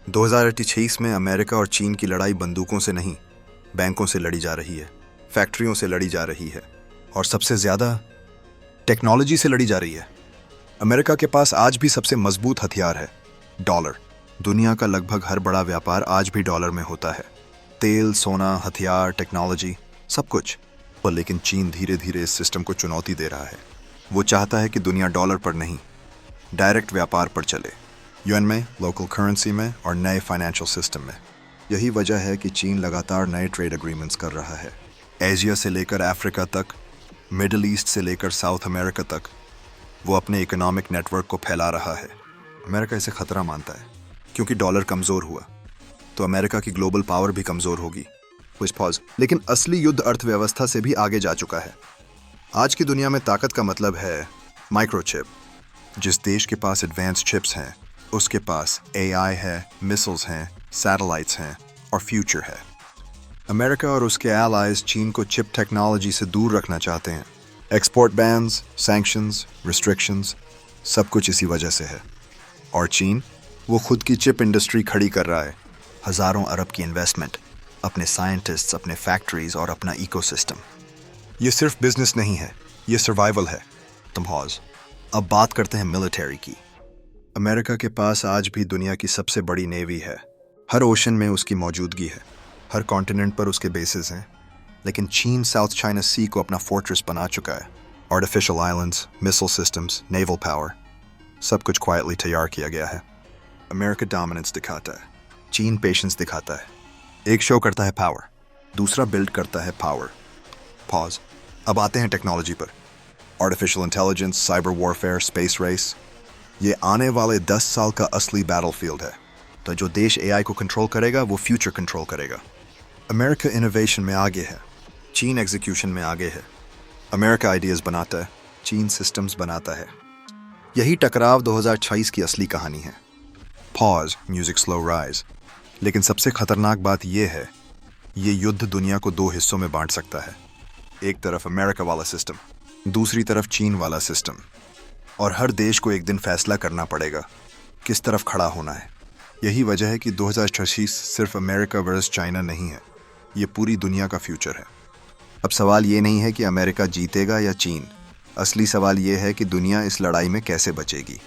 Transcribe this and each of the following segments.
2026 में अमेरिका और चीन की लड़ाई बंदूकों से नहीं, बैंकों से लड़ी जा रही है, फैक्ट्रियों से लड़ी जा रही है और सबसे ज्यादा टेक्नोलॉजी से लड़ी जा रही है। अमेरिका के पास आज भी सबसे मजबूत हथियार है, डॉलर। दुनिया का लगभग हर बड़ा व्यापार आज भी डॉलर में होता है। तेल, सोना, हथियार, टेक्नोलॉजी, सब कुछ। पर लेकिन चीन धीरे धीरे इस सिस्टम को चुनौती दे रहा है। वो चाहता है कि दुनिया डॉलर पर नहीं, डायरेक्ट व्यापार पर चले, यूएन में, लोकल करेंसी में और नए फाइनेंशियल सिस्टम में। यही वजह है कि चीन लगातार नए ट्रेड एग्रीमेंट्स कर रहा है। एशिया से लेकर अफ्रीका तक, मिडिल ईस्ट से लेकर साउथ अमेरिका तक वो अपने इकोनॉमिक नेटवर्क को फैला रहा है। अमेरिका इसे खतरा मानता है क्योंकि डॉलर कमज़ोर हुआ तो अमेरिका की ग्लोबल पावर भी कमज़ोर होगी। लेकिन असली युद्ध अर्थव्यवस्था से भी आगे जा चुका है। आज की दुनिया में ताकत का मतलब है माइक्रोचिप। जिस देश के पास एडवांस चिप्स हैं उसके पास एआई है, मिसाइल्स हैं, सैटेलाइट्स हैं और फ्यूचर है। अमेरिका और उसके एलाइज चीन को चिप टेक्नोलॉजी से दूर रखना चाहते हैं। एक्सपोर्ट बैन्स, सैंक्शंस, रिस्ट्रिक्शंस, सब कुछ इसी वजह से है। और चीन, वो खुद की चिप इंडस्ट्री खड़ी कर रहा है। हज़ारों अरब की इन्वेस्टमेंट, अपने साइंटिस्ट्स, अपने फैक्ट्रीज और अपना इकोसिस्टम। ये सिर्फ बिजनेस नहीं है, ये सर्वाइवल है। अब बात करते हैं मिलिट्री की। अमेरिका के पास आज भी दुनिया की सबसे बड़ी नेवी है। हर ओशन में उसकी मौजूदगी है, हर कॉन्टिनेंट पर उसके बेसेस हैं। लेकिन चीन साउथ चाइना सी को अपना फोर्ट्रेस बना चुका है। Artificial islands, missile systems, naval power, सब कुछ क्वाइटली तैयार किया गया है। अमेरिका डोमिनेंस दिखाता है, चीन पेशेंस दिखाता है। एक शो करता है पावर, दूसरा बिल्ड करता है पावर। अब आते हैं टेक्नोलॉजी पर। Artificial intelligence, cyber warfare, space race, ये आने वाले 10 साल का असली बैटलफील्ड है। तो जो देश एआई को कंट्रोल करेगा वो फ्यूचर कंट्रोल करेगा। अमेरिका इनोवेशन में आगे है, चीन एग्जीक्यूशन में आगे है। अमेरिका आइडियाज़ बनाता है, चीन सिस्टम्स बनाता है। यही टकराव 2026 की असली कहानी है। Music slow rise. लेकिन सबसे खतरनाक बात यह है, ये युद्ध दुनिया को दो हिस्सों में बांट सकता है। एक तरफ अमेरिका वाला सिस्टम, दूसरी तरफ चीन वाला सिस्टम। और हर देश को एक दिन फैसला करना पड़ेगा किस तरफ खड़ा होना है। यही वजह है कि 2026 सिर्फ अमेरिका वर्सेस चाइना नहीं है, ये पूरी दुनिया का फ्यूचर है। अब सवाल ये नहीं है कि अमेरिका जीतेगा या चीन, असली सवाल ये है कि दुनिया इस लड़ाई में कैसे बचेगी।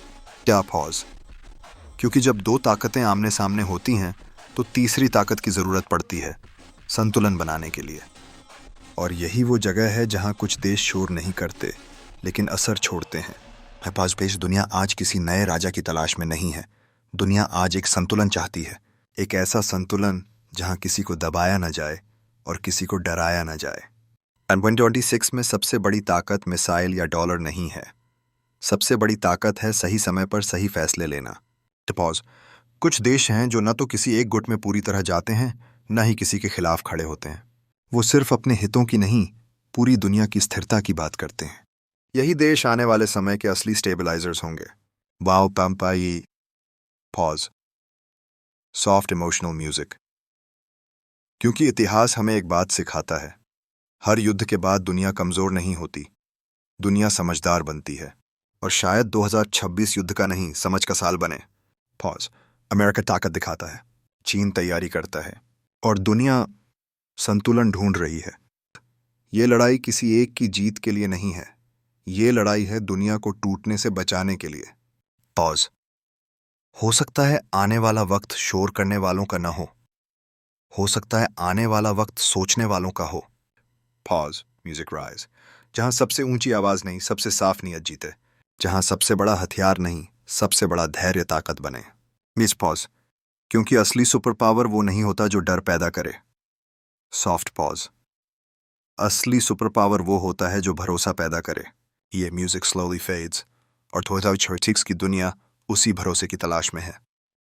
क्योंकि जब दो ताकतें आमने सामने होती हैं तो तीसरी ताकत की ज़रूरत पड़ती है संतुलन बनाने के लिए। और यही वो जगह है जहाँ कुछ देश शोर नहीं करते लेकिन असर छोड़ते हैं। दुनिया आज किसी नए राजा की तलाश में नहीं है। दुनिया आज एक संतुलन चाहती है, एक ऐसा संतुलन जहां किसी को दबाया न जाए और किसी को डराया न जाए। 2026 में सबसे बड़ी ताकत मिसाइल या डॉलर नहीं है, सबसे बड़ी ताकत है सही समय पर सही फैसले लेना। कुछ देश हैं जो न तो किसी एक गुट में पूरी तरह जाते हैं, न ही किसी के खिलाफ खड़े होते हैं। वो सिर्फ अपने हितों की नहीं, पूरी दुनिया की स्थिरता की बात करते हैं। यही देश आने वाले समय के असली स्टेबलाइजर्स होंगे। Soft emotional music. क्योंकि इतिहास हमें एक बात सिखाता है, हर युद्ध के बाद दुनिया कमजोर नहीं होती, दुनिया समझदार बनती है। और शायद 2026 युद्ध का नहीं, समझ का साल बने। अमेरिका ताकत दिखाता है, चीन तैयारी करता है और दुनिया संतुलन ढूंढ रही है। ये लड़ाई किसी एक की जीत के लिए नहीं है, ये लड़ाई है दुनिया को टूटने से बचाने के लिए। हो सकता है आने वाला वक्त शोर करने वालों का ना हो सकता है आने वाला वक्त सोचने वालों का हो। Music rise. जहां सबसे ऊंची आवाज नहीं, सबसे साफ नीयत जीते। जहां सबसे बड़ा हथियार नहीं, सबसे बड़ा धैर्य ताकत बने। क्योंकि असली सुपर पावर वो नहीं होता जो डर पैदा करे। असली सुपर पावर वो होता है जो भरोसा पैदा करे। ये म्यूजिक स्लोली फेड्स और 2026 की दुनिया उसी भरोसे की तलाश में है।